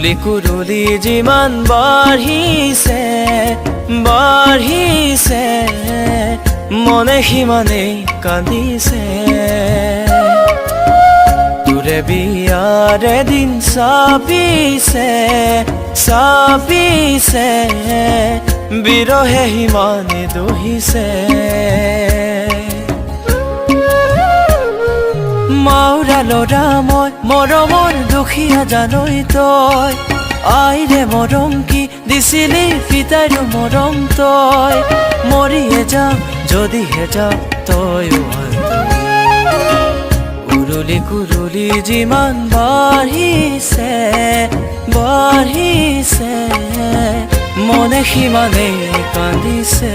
কুৰুলি যিমান বাঢ়িছে বাঢ়িছে মনে সিমানেই কান্দিছে তোৰে বিয়াৰে দিন চাপিছে চাপিছে বিৰহে সিমানে দহিছে মাউৰা ল'ৰা মই মৰমৰ দুখীয়া জানৈ তই আইৰে মৰম কি দিছিলি পিতাইৰো মৰম তই মৰিয়ে যাম যদিহে যাম তই উৰুলি কুৰুলি যিমান বাঢ়িছে বাঢ়িছে মনে সিমানেই কান্দিছে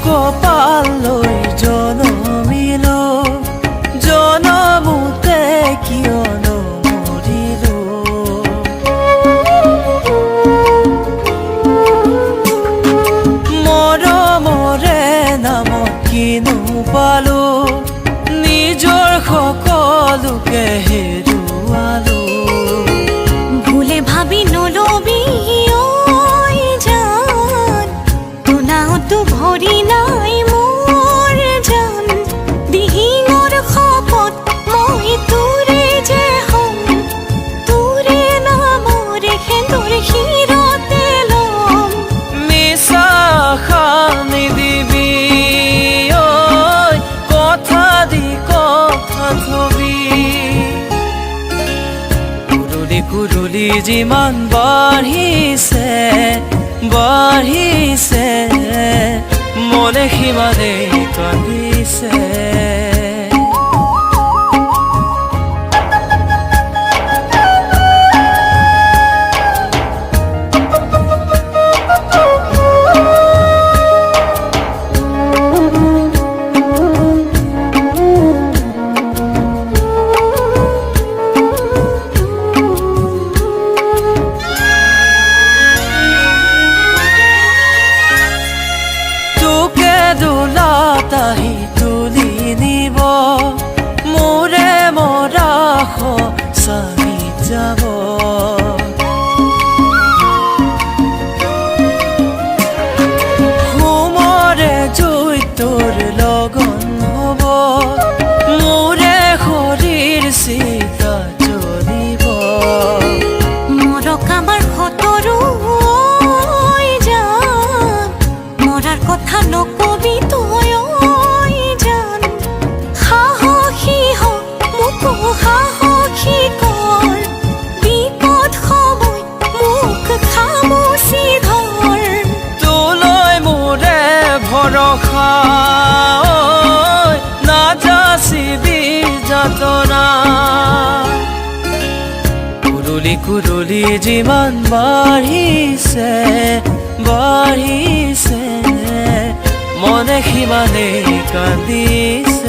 কপাল লৈ জনমিলো জনমুতে কিয়নো মৰিলো মৰমৰে নামত কিনো পালো নিজৰ সকলোকে হেৰুৱালো ভুলে ভাবি নলবি ভৰি নাই মোৰ জান দিহিঙৰ শপত মই তোৰে যে হম তোৰে নামৰে সেন্দুৰ শিৰতে লম মিছা আশা নিদিবি ঐ কথা দি কথা থবি কুৰুলি কুৰুলি যিমান বাঢ়িছে বাঢ়িছে মনে সিমানেই কান্দিছে তাহি তুলি নিব মোৰে মৰা চাহি যাব হোমৰে জুই তোৰ লগন হ'ব মোৰে শৰীৰ চিতা জ্বলিব মৰকাবাৰ খতৰো মৰাৰ কথা নকবি তই সাহসী কৰ বিপদ সময় মোক খামুচি ধৰ তোলৈ মোৰে ভৰসা নাযাচিবি যাতনা কুৰুলি কুৰুলি যিমান বাঢ়িছে বাঢ়িছে মনে সিমানেই কান্দিছে